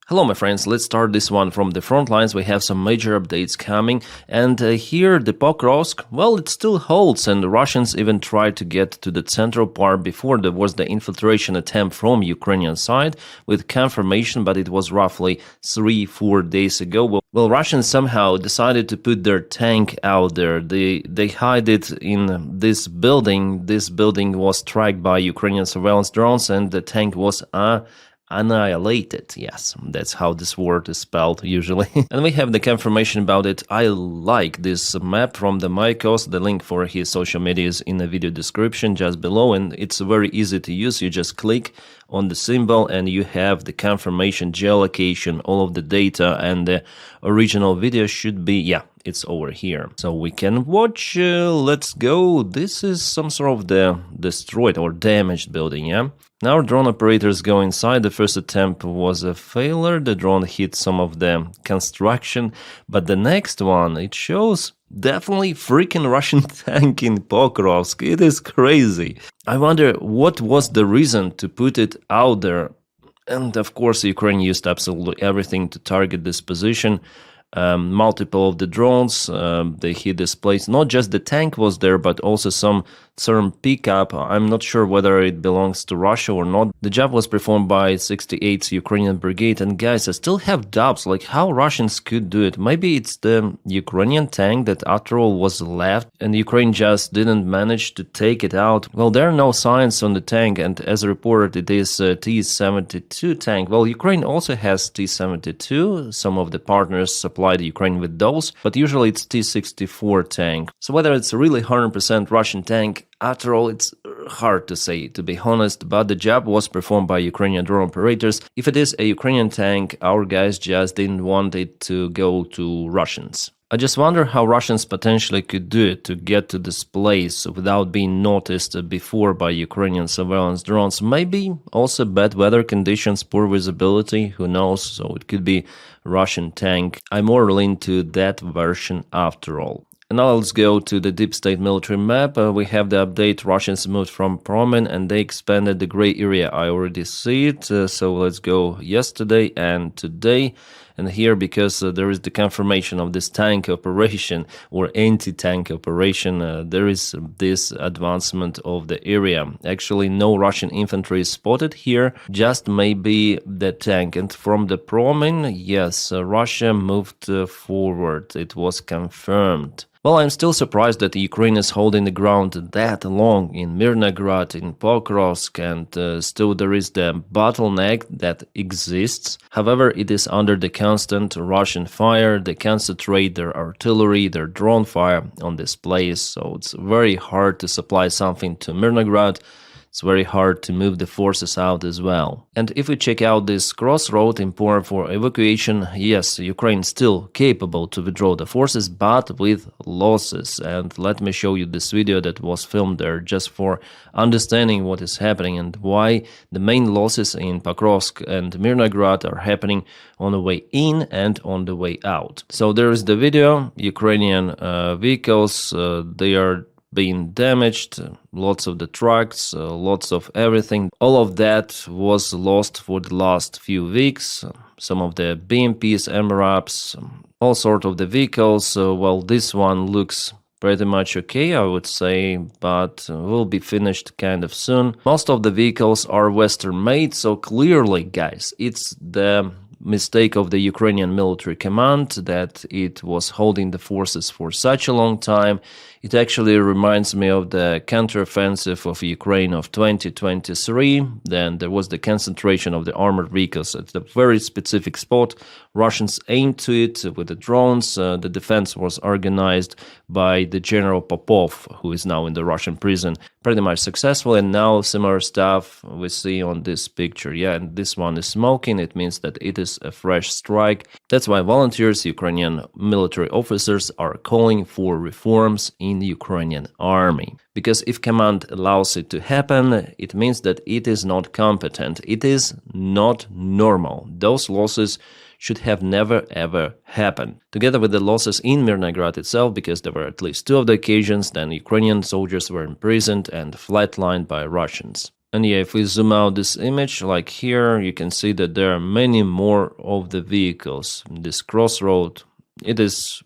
Hello my friends, let's start this one from the front lines. We have some major updates coming, and here the Pokrovsk, well, it still holds, and the Russians even tried to get to the central part before there was the infiltration attempt from Ukrainian side with confirmation, but it was roughly 3-4 days ago. Well, Russians somehow decided to put their tank out there. They hide it in this building. This building was tracked by Ukrainian surveillance drones, and the tank was annihilated. Yes, that's how this word is spelled usually. And we have the confirmation about it. I like this map from the Maikos. The link for his social media is in the video description just below, and it's very easy to use. You just click on the symbol and you have the confirmation, geolocation, all of the data, and the original video should be, yeah, it's over here. So we can watch, let's go. This is some sort of the destroyed or damaged building, yeah? Now drone operators go inside. The first attempt was a failure. The drone hit some of the construction, but the next one, it shows definitely freaking Russian tank in Pokrovsk. It is crazy. I wonder what was the reason to put it out there. And of course, Ukraine used absolutely everything to target this position. Multiple of the drones, they hit this place. Not just the tank was there, but also some certain pickup. I'm not sure whether it belongs to Russia or not. The job was performed by 68th Ukrainian Brigade, and guys, I still have doubts like how Russians could do it. Maybe it's the Ukrainian tank that after all was left and Ukraine just didn't manage to take it out. Well, there are no signs on the tank, and as reported, it is a T-72 tank. Well, Ukraine also has T-72. Some of the partners supplied Ukraine with those, but usually it's T-64 tank. So whether it's a really 100% Russian tank, after all, it's hard to say, to be honest, but the job was performed by Ukrainian drone operators. If it is a Ukrainian tank, our guys just didn't want it to go to Russians. I just wonder how Russians potentially could do it to get to this place without being noticed before by Ukrainian surveillance drones. Maybe also bad weather conditions, poor visibility, who knows, so it could be Russian tank. I more lean to that version after all. And now let's go to the deep state military map. We have the update. Russians moved from Promen and they expanded the gray area. I already see it. So let's go yesterday and today. And here, because there is the confirmation of this tank operation or anti-tank operation, there is this advancement of the area. Actually, no Russian infantry is spotted here, just maybe the tank. And from the Promen, yes, Russia moved forward. It was confirmed. Well, I'm still surprised that Ukraine is holding the ground that long in Mirnograd, in Pokrovsk, and still there is the bottleneck that exists. However, it is under the constant Russian fire. They concentrate their artillery, their drone fire on this place, so it's very hard to supply something to Mirnograd. It's very hard to move the forces out as well. And if we check out this crossroad important for evacuation, yes, Ukraine is still capable to withdraw the forces, but with losses. And let me show you this video that was filmed there just for understanding what is happening and why the main losses in Pokrovsk and Mirnograd are happening on the way in and on the way out. So there is the video. Ukrainian vehicles, they are being damaged, lots of the trucks, lots of everything. All of that was lost for the last few weeks. Some of the BMPs, MRAPs, all sort of the vehicles. Well, this one looks pretty much okay, I would say, but will be finished kind of soon. Most of the vehicles are Western made, so clearly, guys, it's the mistake of the Ukrainian military command that it was holding the forces for such a long time. It actually reminds me of the counteroffensive of Ukraine of 2023. Then there was the concentration of the armored vehicles at a very specific spot. Russians aimed to it with the drones. The defense was organized by the General Popov, who is now in the Russian prison. Pretty much successful, and now similar stuff we see on this picture. Yeah, and this one is smoking. It means that it is a fresh strike. That's why volunteers, Ukrainian military officers, are calling for reforms in the Ukrainian army. Because if command allows it to happen, it means that it is not competent. It is not normal. Those losses should have never ever happened. Together with the losses in Mirnograd itself, because there were at least two of the occasions, then Ukrainian soldiers were imprisoned and flatlined by Russians. And yeah, if we zoom out this image, like here, you can see that there are many more of the vehicles. This crossroad, it is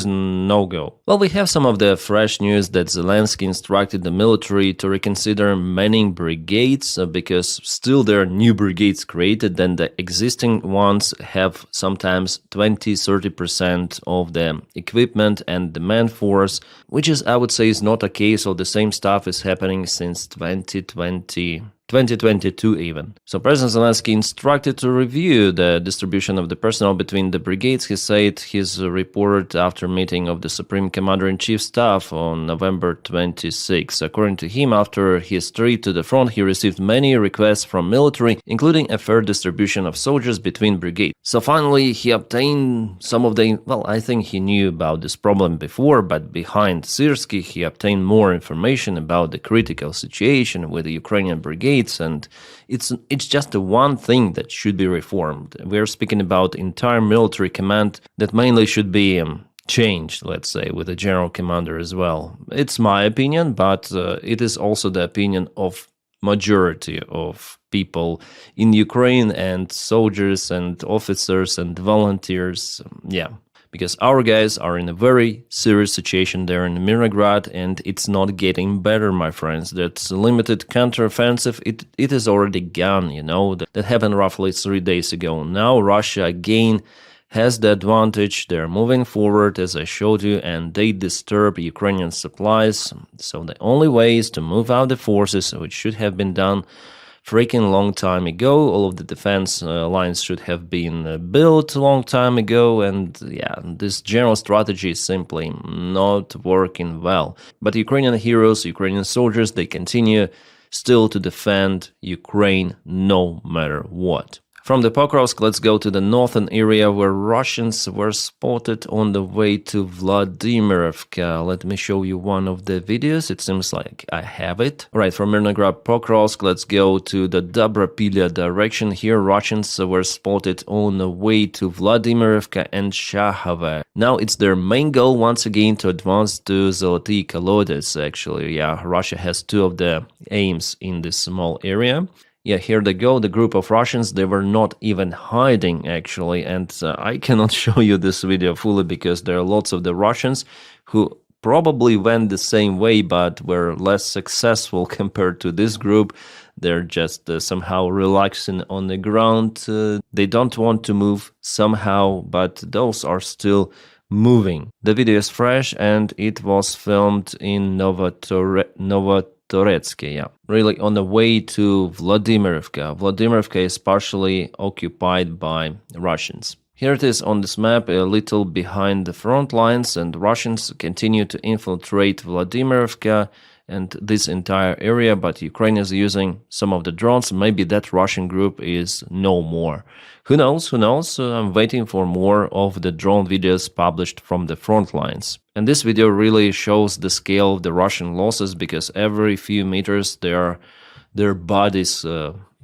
no-go. Well, we have some of the fresh news that Zelensky instructed the military to reconsider manning brigades because still there are new brigades created and the existing ones have sometimes 20-30% of the equipment and the man-force, which is, I would say, is not a case of the same stuff is happening since 2022 even. So President Zelensky instructed to review the distribution of the personnel between the brigades. He said his report after meeting of the Supreme Commander-in-Chief Staff on November 26. According to him, after his trip to the front, he received many requests from military, including a fair distribution of soldiers between brigades. So finally, he obtained some of the, well, I think he knew about this problem before, but behind Syrsky, he obtained more information about the critical situation with the Ukrainian brigades. And it's just the one thing that should be reformed. We're speaking about entire military command that mainly should be changed, let's say, with a general commander as well. It's my opinion, but it is also the opinion of majority of people in Ukraine and soldiers and officers and volunteers. Yeah. Because our guys are in a very serious situation there in Mirnograd, and it's not getting better, my friends. That limited counteroffensive, it is already gone, you know. That happened roughly 3 days ago. Now Russia again has the advantage. They're moving forward, as I showed you, and they disturb Ukrainian supplies. So the only way is to move out the forces, which should have been done freaking long time ago. All of the defense lines should have been built a long time ago, and yeah, this general strategy is simply not working well. But Ukrainian heroes, Ukrainian soldiers, they continue still to defend Ukraine no matter what. From the Pokrovsk, let's go to the northern area where Russians were spotted on the way to Vladimirivka. Let me show you one of the videos. It seems like I have it. Right, from Mirnograd, Pokrovsk, let's go to the Dobropilya direction. Here, Russians were spotted on the way to Vladimirivka and Shahove. Now, it's their main goal once again to advance to Zoloty Kolodets, actually. Yeah, Russia has two of the aims in this small area. Yeah, here they go, the group of Russians, they were not even hiding actually, and I cannot show you this video fully because there are lots of the Russians who probably went the same way but were less successful compared to this group. They're just somehow relaxing on the ground. They don't want to move somehow, but those are still moving. The video is fresh and it was filmed in Novotoretsky, yeah. Really on the way to Vladimirivka. Vladimirivka is partially occupied by Russians. Here it is on this map, a little behind the front lines, and Russians continue to infiltrate Vladimirivka and this entire area, but Ukraine is using some of the drones. Maybe that Russian group is no more. Who knows, who knows? I'm waiting for more of the drone videos published from the front lines. And this video really shows the scale of the Russian losses, because every few meters their bodies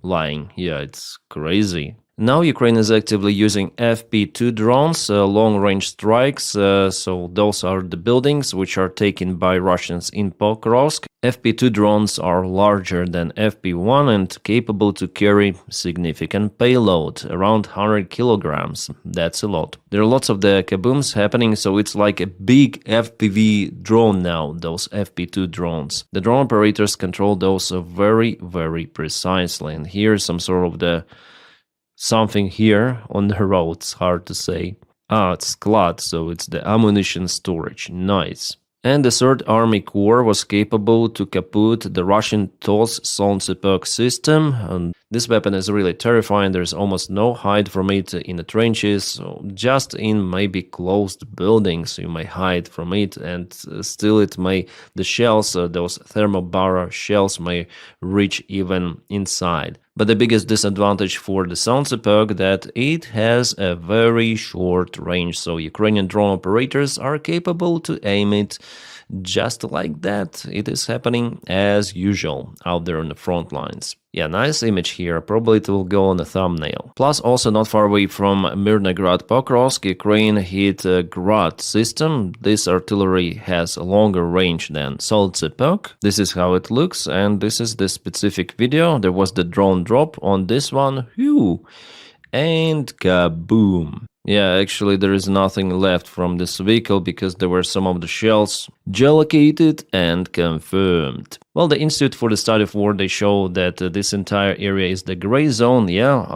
lying. Yeah, it's crazy. Now Ukraine is actively using FP2 drones, long-range strikes, so those are the buildings which are taken by Russians in Pokrovsk. FP2 drones are larger than FP1 and capable to carry significant payload, around 100 kilograms. That's a lot. There are lots of the kabooms happening, so it's like a big FPV drone now, those FP2 drones. The drone operators control those very, very precisely, and here's some sort of the something here on the road, it's hard to say. It's sklad, so it's the ammunition storage. Nice. And the 3rd Army Corps was capable to kaput the Russian TOS Solntsepek system. And this weapon is really terrifying. There's almost no hide from it in the trenches. So just in maybe closed buildings you may hide from it, and still the shells, those thermobara shells, may reach even inside. But the biggest disadvantage for the Solntsepek that it has a very short range, so Ukrainian drone operators are capable to aim it Just like that, it is happening as usual out there on the front lines. Yeah, nice image here. Probably it will go on the thumbnail. Plus, also not far away from Mirnograd Pokrovsk, Ukraine hit a Grad system. This artillery has a longer range than Soltsepok. This is how it looks, and this is the specific video. There was the drone drop on this one. Phew! And kaboom! Yeah, actually there is nothing left from this vehicle because there were some of the shells geolocated and confirmed. Well, the Institute for the Study of War, they show that this entire area is the gray zone. Yeah,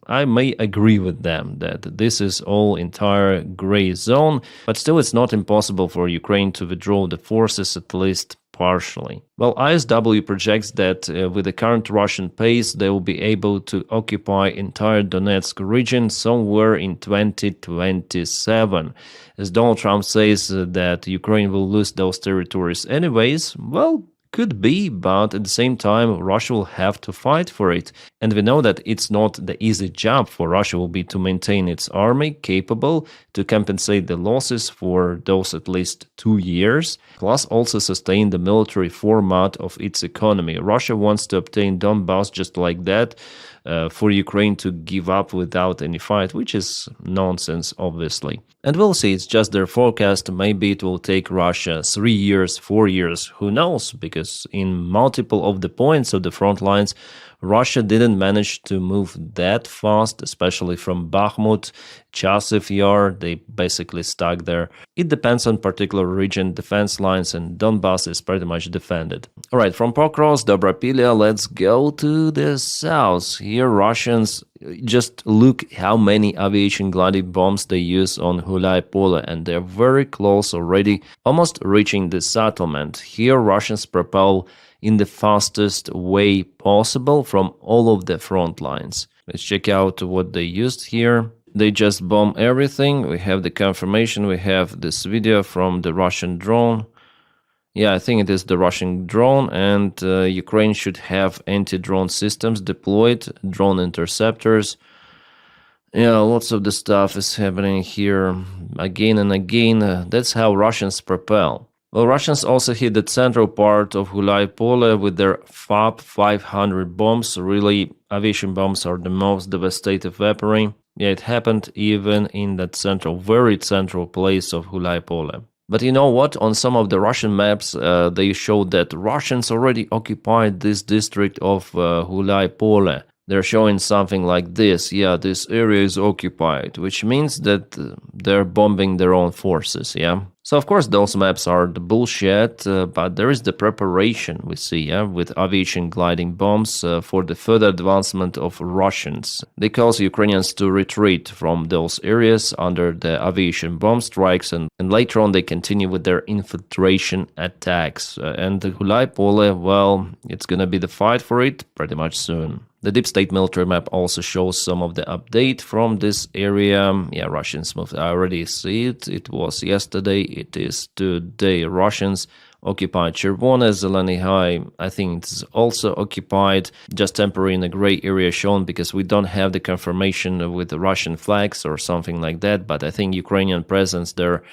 I may agree with them that this is all entire gray zone, but still it's not impossible for Ukraine to withdraw the forces at least partially. Well, ISW projects that with the current Russian pace, they will be able to occupy entire Donetsk region somewhere in 2027. As Donald Trump says that Ukraine will lose those territories anyways, well, could be, but at the same time, Russia will have to fight for it. And we know that it's not the easy job for Russia will be to maintain its army capable to compensate the losses for those at least 2 years, plus also sustain the military format of its economy. Russia wants to obtain Donbass just like that for Ukraine to give up without any fight, which is nonsense, obviously. And we'll see, it's just their forecast. Maybe it will take Russia 3 years, 4 years, who knows, because in multiple of the points of the front lines, Russia didn't manage to move that fast, especially from Bakhmut, Chasiv Yar, they basically stuck there. It depends on particular region, defense lines, and Donbass is pretty much defended. Alright, from Pokrovsk, Dobropilia, let's go to the south. Here Russians, just look how many aviation gliding bombs they use on Hulai Pole, and they're very close already, almost reaching the settlement. Here Russians propel in the fastest way possible from all of the front lines. Let's check out what they used here. They just bomb everything. We have the confirmation. We have this video from the Russian drone. Yeah, I think it is the Russian drone, and Ukraine should have anti-drone systems deployed, drone interceptors. Yeah, lots of the stuff is happening here again and again. That's how Russians propel. Well, Russians also hit the central part of Hulai Pole with their FAB 500 bombs. Really, aviation bombs are the most devastating weaponry. Yeah, it happened even in that very central place of Hulai Pole. But you know what? On some of the Russian maps, they showed that Russians already occupied this district of Hulai Pole. They're showing something like this. Yeah, this area is occupied, which means that they're bombing their own forces, yeah? So, of course, those maps are the bullshit, but there is the preparation, we see, yeah, with aviation gliding bombs for the further advancement of Russians. They cause Ukrainians to retreat from those areas under the aviation bomb strikes, and later on they continue with their infiltration attacks. And the Hulai Pole, well, it's gonna be the fight for it pretty much soon. The deep state military map also shows some of the update from this area. Yeah, Russians moved. I already see it. It was yesterday. It is today. Russians occupied Chervona, Zeleny High. I think it's also occupied, just temporary in a gray area shown because we don't have the confirmation with the Russian flags or something like that. But I think Ukrainian presence there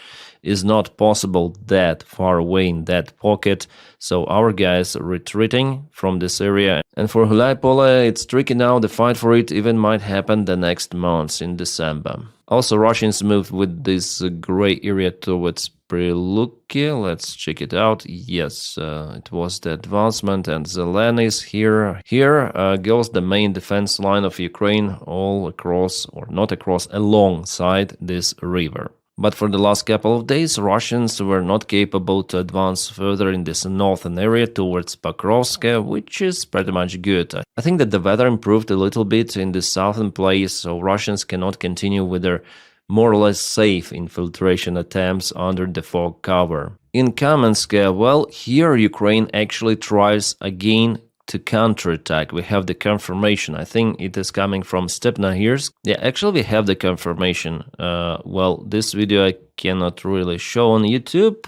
is not possible that far away in that pocket. So our guys are retreating from this area. And for Hulai Pole, it's tricky now. The fight for it even might happen the next month in December. Also, Russians moved with this gray area towards Priluki. Let's check it out. Yes, it was the advancement, and Zeleny is here. Here goes the main defense line of Ukraine all across, or not across, alongside this river. But for the last couple of days, Russians were not capable to advance further in this northern area towards Pokrovsk, which is pretty much good. I think that the weather improved a little bit in the southern place, so Russians cannot continue with their more or less safe infiltration attempts under the fog cover. In Kamensk, well, here Ukraine actually tries again to counterattack. We have the confirmation. I think it is coming from Stepnogorsk. Yeah, actually we have the confirmation. Well, this video I cannot really show on YouTube.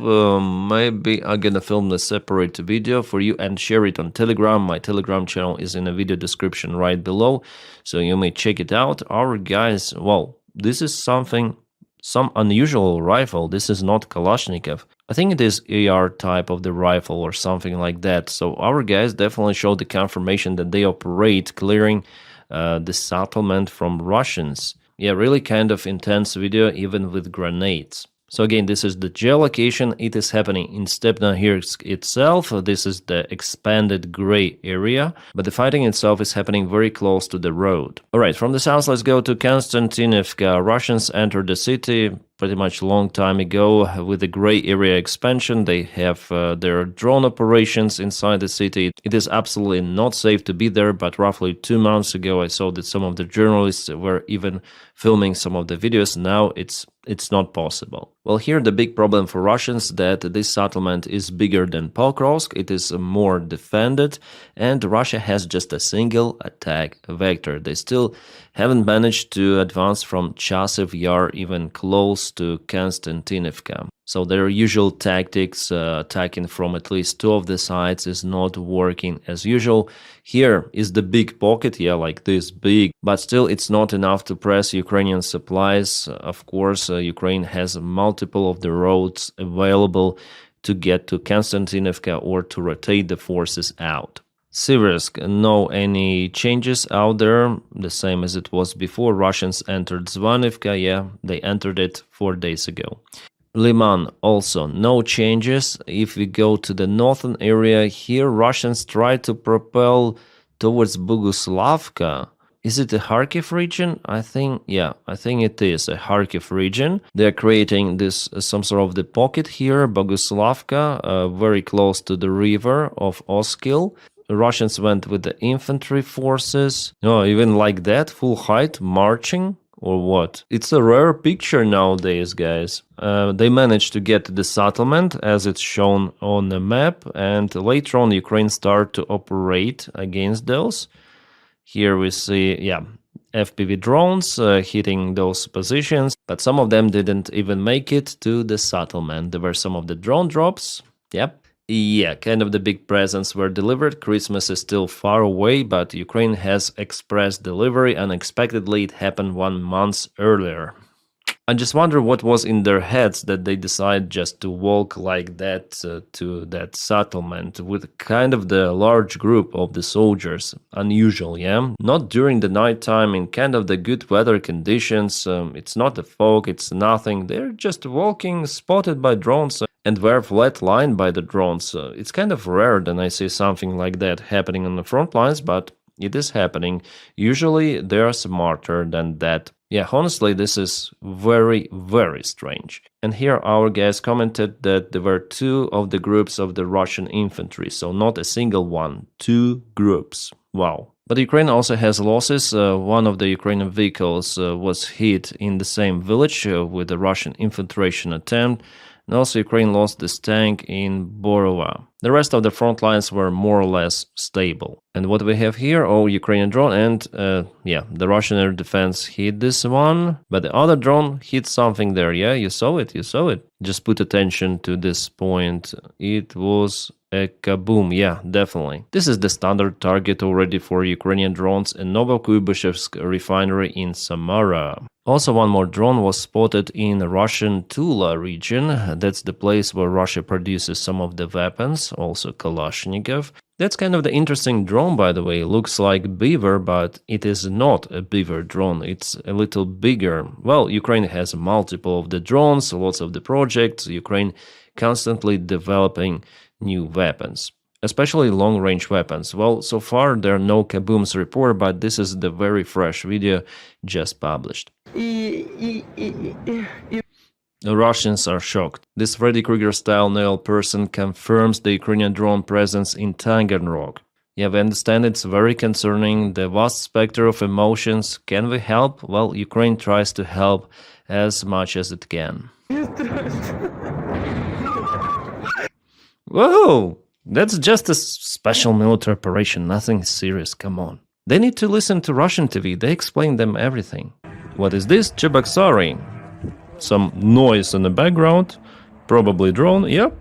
Maybe I'm gonna film the separate video for you and share it on Telegram. My Telegram channel is in the video description right below, so you may check it out. Our guys, well, this is some unusual rifle. This is not Kalashnikov. I think it is AR type of the rifle or something like that. So our guys definitely showed the confirmation that they operate clearing the settlement from Russians. Yeah, really kind of intense video, even with grenades. So again, this is the geolocation. It is happening in Stepna here itself. This is the expanded gray area, but the fighting itself is happening very close to the road. All right, from the south, let's go to Konstantinivka. Russians entered the city pretty much a long time ago with the gray area expansion. They have their drone operations inside the city. It is absolutely not safe to be there, but roughly 2 months ago I saw that some of the journalists were even filming some of the videos. Now it's not possible. Well, here the big problem for Russians that this settlement is bigger than Pokrovsk, it is more defended, and Russia has just a single attack vector. They still haven't managed to advance from Chasiv Yar even close to Konstantinivka. So their usual tactics, attacking from at least 2 of the sides, is not working as usual. Here is the big pocket, yeah, like this big, but still it's not enough to press Ukrainian supplies. Of course, Ukraine has multiple of the roads available to get to Konstantinivka or to rotate the forces out. Siversk, no any changes out there, the same as it was before. Russians entered Zvanivka, yeah, they entered it 4 days ago. Liman, also no changes. If we go to the northern area here, Russians try to propel towards Boguslavka. Is it the Kharkiv region? I think it is a Kharkiv region. They're creating this some sort of the pocket here, Boguslavka, very close to the river of Oskil. Russians went with the infantry forces. No, even like that, full height, marching, or what? It's a rare picture nowadays, guys. They managed to get to the settlement as it's shown on the map, and later on Ukraine started to operate against those. Here we see, yeah, FPV drones hitting those positions, but some of them didn't even make it to the settlement. There were some of the drone drops, yep. Yeah, kind of the big presents were delivered. Christmas is still far away, but Ukraine has express delivery. Unexpectedly, it happened 1 month earlier. I just wonder what was in their heads that they decide just to walk like that to that settlement with kind of the large group of the soldiers. Unusual, yeah? Not during the nighttime in kind of the good weather conditions. It's not a fog, it's nothing. They're just walking, spotted by drones, and were flat-lined by the drones. It's kind of rare that I see something like that happening on the front lines, but it is happening. Usually they are smarter than that. Yeah, honestly, this is very, very strange. And here our guys commented that there were 2 of the groups of the Russian infantry, so not a single one, 2 groups. Wow. But Ukraine also has losses. One of the Ukrainian vehicles was hit in the same village with a Russian infiltration attempt. And also Ukraine lost this tank in Borova. The rest of the front lines were more or less stable. And what we have here, Ukrainian drone, and yeah, the Russian air defense hit this one, but the other drone hit something there. Yeah, you saw it. Just put attention to this point. It was a kaboom, yeah, definitely. This is the standard target already for Ukrainian drones in Novokuybishevsk refinery in Samara. Also, one more drone was spotted in the Russian Tula region. That's the place where Russia produces some of the weapons, also Kalashnikov. That's kind of the interesting drone, by the way. It looks like beaver, but it is not a beaver drone. It's a little bigger. Well, Ukraine has multiple of the drones, lots of the projects. Ukraine constantly developing new weapons, especially long-range weapons. Well, so far there are no kabooms reported, but this is the very fresh video just published. The Russians are shocked. This Freddy Krueger-style nail person confirms the Ukrainian drone presence in Taganrog. Yeah, we understand it's very concerning, the vast spectrum of emotions. Can we help? Well, Ukraine tries to help as much as it can. Whoa! That's just a special military operation, nothing serious, come on. They need to listen to Russian TV, they explain them everything. What is this? Cheboksary. Some noise in the background, probably drone, yep.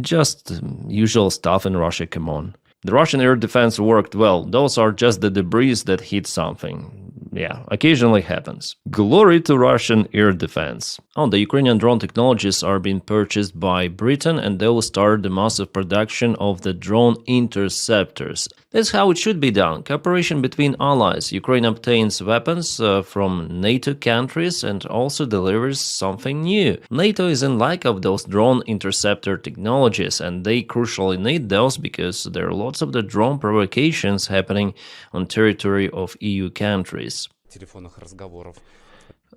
Just usual stuff in Russia, come on. The Russian air defense worked well, those are just the debris that hit something. yeah, occasionally happens. Glory to Russian air defense. Oh, the Ukrainian drone technologies are being purchased by Britain and they will start the massive production of the drone interceptors. That's how it should be done. Cooperation between allies. Ukraine obtains weapons from NATO countries and also delivers something new. NATO is in lack of those drone interceptor technologies and they crucially need those because there are lots of the drone provocations happening on territory of EU countries.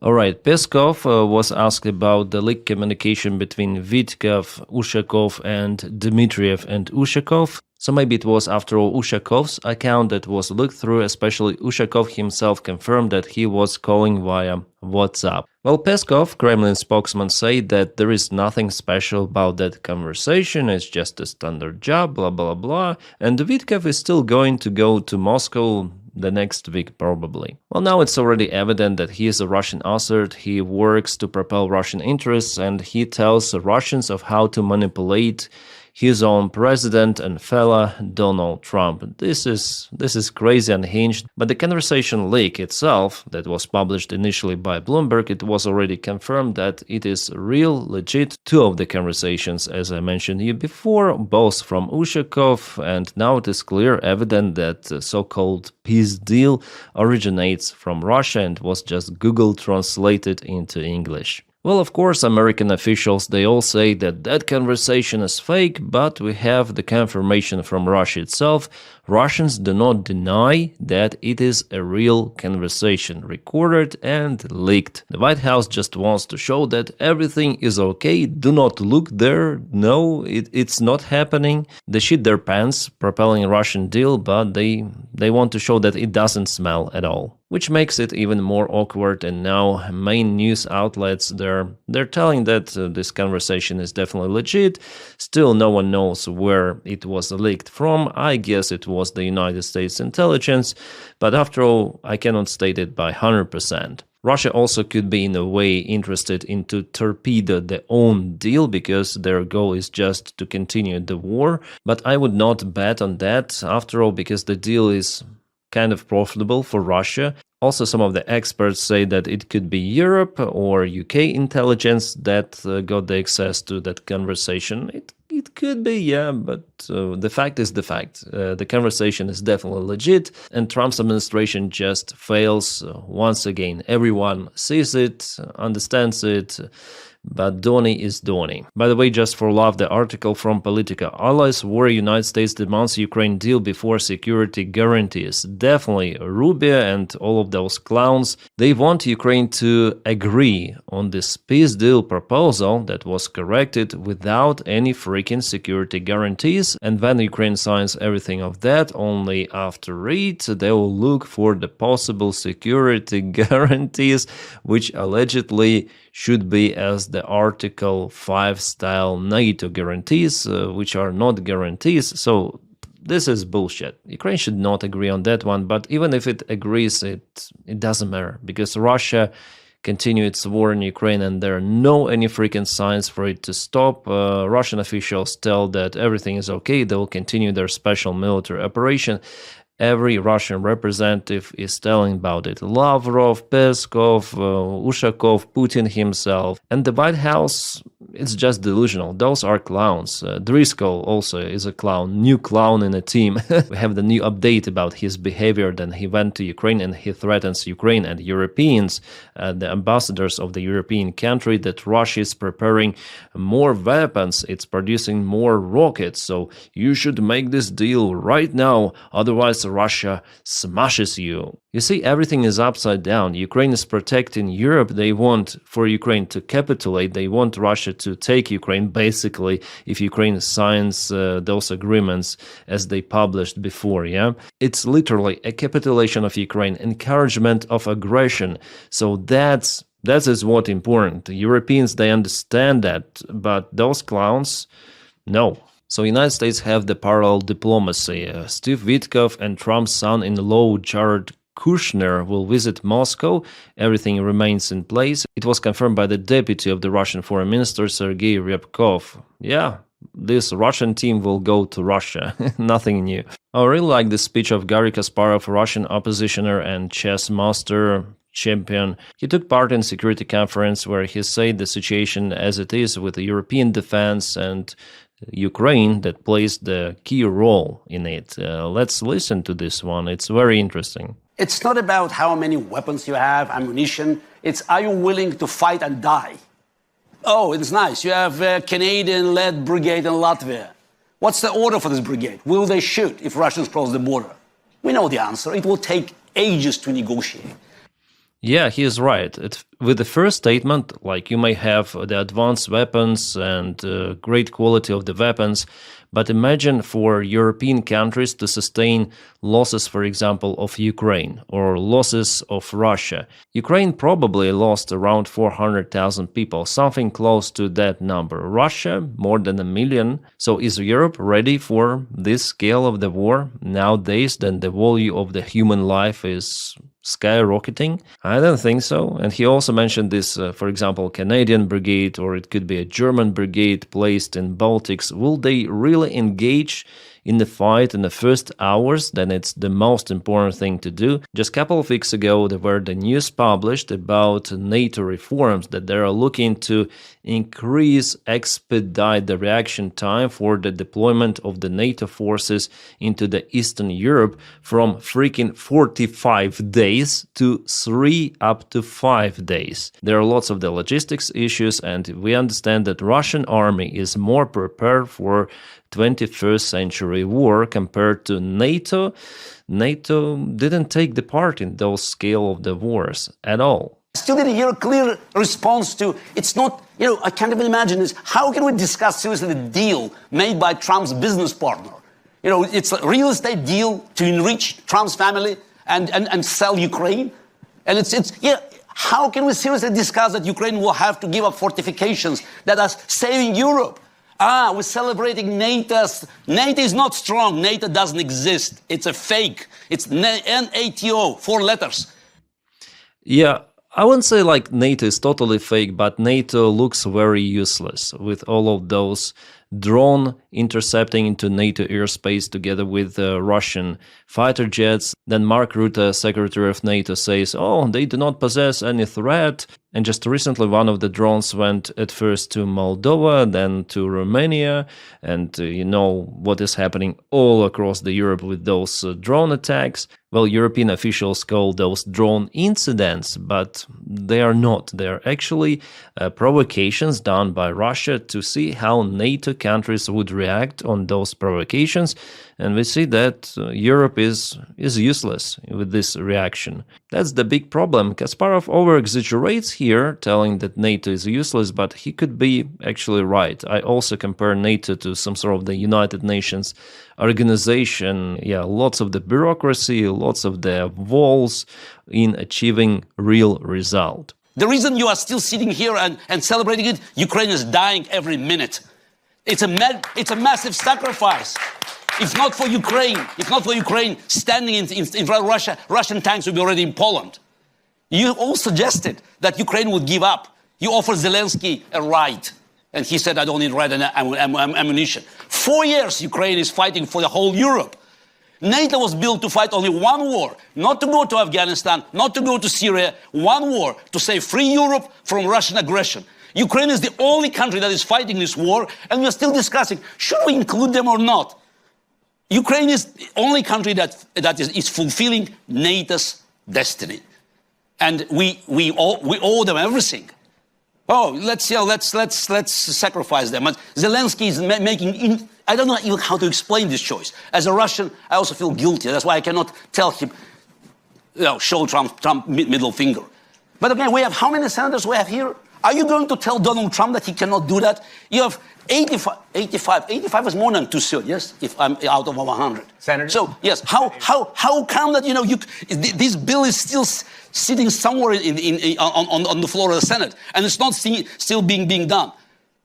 Alright, Peskov was asked about the leaked communication between Vitkov, Ushakov and Dmitriev and Ushakov. So maybe it was after all Ushakov's account that was looked through, especially Ushakov himself confirmed that he was calling via WhatsApp. Well, Peskov, Kremlin spokesman, said that there is nothing special about that conversation, it's just a standard job, blah blah blah, and Vitkov is still going to go to Moscow the next week probably. Well, now it's already evident that he is a Russian assert, he works to propel Russian interests and he tells the Russians of how to manipulate his own president and fella Donald Trump. This is crazy unhinged, but the conversation leak itself that was published initially by Bloomberg, it was already confirmed that it is real, legit. Two of the conversations, as I mentioned you before, both from Ushakov, and now it is clear, evident that the so-called peace deal originates from Russia and was just Google translated into English. Well, of course, American officials, they all say that that conversation is fake, but we have the confirmation from Russia itself. Russians do not deny that it is a real conversation, recorded and leaked. The White House just wants to show that everything is okay, do not look there, no, it's not happening. They shit their pants, propelling a Russian deal, but they want to show that it doesn't smell at all. Which makes it even more awkward, and now main news outlets, they're telling that this conversation is definitely legit. Still, no one knows where it was leaked from. I guess it was the United States intelligence, but after all, I cannot state it by 100%. Russia also could be in a way interested in to torpedo their own deal because their goal is just to continue the war, but I would not bet on that after all because the deal is kind of profitable for Russia. Also, some of the experts say that it could be Europe or UK intelligence that got the access to that conversation. It could be, yeah, but the fact is the fact. The conversation is definitely legit, and Trump's administration just fails once again. Everyone sees it, understands it, but Donny is Donny. By the way, just for love, the article from Politico: Allies worry United States demands Ukraine deal before security guarantees. Definitely, Rubio and all of those clowns, they want Ukraine to agree on this peace deal proposal that was corrected without any freaking security guarantees. And when Ukraine signs everything of that, only after it, they will look for the possible security guarantees, which allegedly should be as the Article 5 style NATO guarantees, which are not guarantees. So this is bullshit. Ukraine should not agree on that one, but even if it agrees, it doesn't matter because Russia continue its war in Ukraine and there are no any freaking signs for it to stop. Russian officials tell that everything is okay, they will continue their special military operation. Every Russian representative is telling about it. Lavrov, Peskov, Ushakov, Putin himself. And the White House, it's just delusional. Those are clowns. Driscoll also is a clown, new clown in a team. We have the new update about his behavior. Then he went to Ukraine and he threatens Ukraine and Europeans, the ambassadors of the European country, that Russia is preparing more weapons. It's producing more rockets. So you should make this deal right now. Otherwise, Russia smashes you. You see, everything is upside down. Ukraine is protecting Europe. They want for Ukraine to capitulate. They want Russia to take Ukraine, basically, if Ukraine signs those agreements as they published before, yeah? It's literally a capitulation of Ukraine, encouragement of aggression. So that is what important. The Europeans, they understand that, but those clowns, no. So United States have the parallel diplomacy. Steve Witkoff and Trump's son-in-law Jared Kushner will visit Moscow. Everything remains in place. It was confirmed by the deputy of the Russian foreign minister, Sergei Ryabkov. Yeah, this Russian team will go to Russia. Nothing new. I really like the speech of Garry Kasparov, Russian oppositioner and chess master champion. He took part in security conference where he said the situation as it is with the European defense and Ukraine that plays the key role in it. Let's listen to this one. It's very interesting. It's not about how many weapons you have, ammunition. It's are you willing to fight and die? Oh, it's nice. You have a Canadian-led brigade in Latvia. What's the order for this brigade? Will they shoot if Russians cross the border? We know the answer. It will take ages to negotiate. Yeah, he is right. With the first statement, like you may have the advanced weapons and great quality of the weapons, but imagine for European countries to sustain losses, for example, of Ukraine or losses of Russia. Ukraine probably lost around 400,000 people, something close to that number. Russia, more than 1 million. So is Europe ready for this scale of the war nowadays? Then the value of the human life is skyrocketing? I don't think so. And he also mentioned this, for example, Canadian brigade, or it could be a German brigade placed in Baltics. Will they really engage in the fight in the first hours? Then it's the most important thing to do. Just a couple of weeks ago, there were the news published about NATO reforms that they are looking to expedite the reaction time for the deployment of the NATO forces into the Eastern Europe from freaking 45 days to 3 up to 5 days. There are lots of the logistics issues, and we understand that Russian army is more prepared for 21st century war compared to NATO. NATO didn't take the part in those scale of the wars at all. I still didn't hear a clear response to, it's not, I can't even imagine this. How can we discuss seriously the deal made by Trump's business partner? It's a real estate deal to enrich Trump's family and sell Ukraine. And how can we seriously discuss that Ukraine will have to give up fortifications that are saving Europe? We're celebrating NATO. NATO is not strong. NATO doesn't exist. It's a fake. It's NATO, 4 letters. Yeah, I wouldn't say like NATO is totally fake, but NATO looks very useless with all of those drone intercepting into NATO airspace together with Russian fighter jets. Then Mark Rutte, Secretary of NATO, says, they do not possess any threat. And just recently, one of the drones went at first to Moldova, then to Romania. And you know what is happening all across the Europe with those drone attacks. Well, European officials call those drone incidents, but they are not. They are actually provocations done by Russia to see how NATO countries would react on those provocations. And we see that Europe is useless with this reaction. That's the big problem. Kasparov over-exaggerates here, telling that NATO is useless, but he could be actually right. I also compare NATO to some sort of the United Nations organization. Yeah, lots of the bureaucracy, lots of the walls in achieving real result. The reason you are still sitting here and celebrating it, Ukraine is dying every minute. It's a massive sacrifice. If not for Ukraine standing in front of Russia, Russian tanks would be already in Poland. You all suggested that Ukraine would give up. You offered Zelensky a right. And he said, I don't need right ammunition. 4 years Ukraine is fighting for the whole Europe. NATO was built to fight only one war, not to go to Afghanistan, not to go to Syria, one war to save free Europe from Russian aggression. Ukraine is the only country that is fighting this war, and we are still discussing, should we include them or not? Ukraine is the only country that is fulfilling NATO's destiny. And we owe them everything. Let's sacrifice them. And Zelensky is making, I don't know even how to explain this choice. As a Russian, I also feel guilty. That's why I cannot tell him, show Trump middle finger. But again, we have how many senators we have here? Are you going to tell Donald Trump that he cannot do that? You have 85 is more than 2/3, yes? If I'm out of 100. Senator? So, yes, how come that, this bill is still sitting somewhere on the floor of the Senate, and it's not still being done?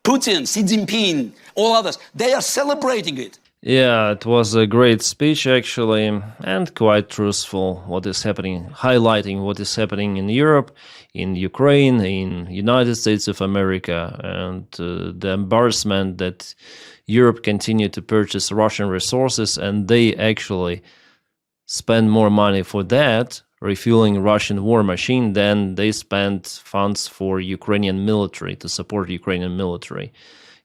Putin, Xi Jinping, all others, they are celebrating it. Yeah, it was a great speech, actually, and quite truthful what is happening, highlighting what is happening in Europe, in Ukraine, in United States of America, and the embarrassment that Europe continued to purchase Russian resources, and they actually spend more money for that, refueling Russian war machine, than they spent funds for Ukrainian military, to support Ukrainian military.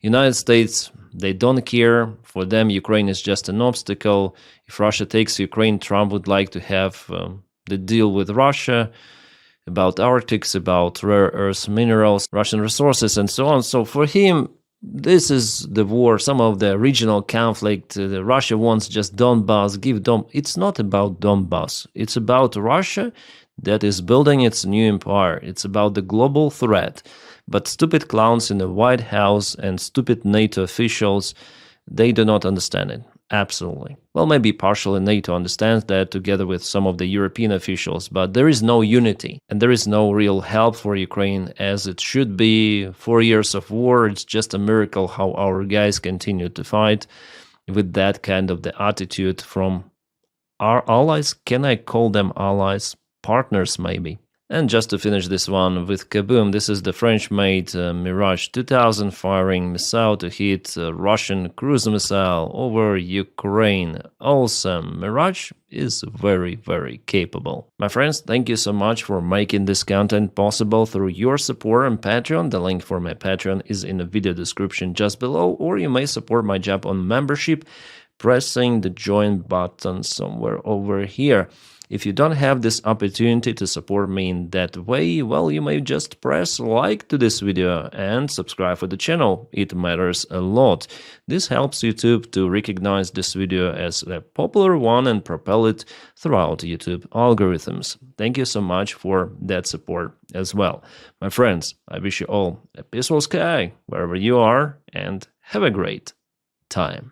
United States, they don't care. For them, Ukraine is just an obstacle. If Russia takes Ukraine, Trump would like to have the deal with Russia about Arctics, about rare earth minerals, Russian resources, and so on. So for him, this is the war, some of the regional conflict. Russia wants just Donbass, give It's not about Donbass. It's about Russia that is building its new empire. It's about the global threat. But stupid clowns in the White House and stupid NATO officials, they do not understand it. Absolutely. Well, maybe partially NATO understands that together with some of the European officials, but there is no unity and there is no real help for Ukraine as it should be. 4 years of war, it's just a miracle how our guys continue to fight with that kind of the attitude from our allies. Can I call them allies? Partners, maybe. And just to finish this one with Kaboom, this is the French-made Mirage 2000 firing missile to hit Russian cruise missile over Ukraine. Awesome. Mirage is very, very capable. My friends, thank you so much for making this content possible through your support on Patreon. The link for my Patreon is in the video description just below, or you may support my job on membership pressing the join button somewhere over here. If you don't have this opportunity to support me in that way, well, you may just press like to this video and subscribe for the channel. It matters a lot. This helps YouTube to recognize this video as a popular one and propel it throughout YouTube algorithms. Thank you so much for that support as well. My friends, I wish you all a peaceful sky wherever you are and have a great time.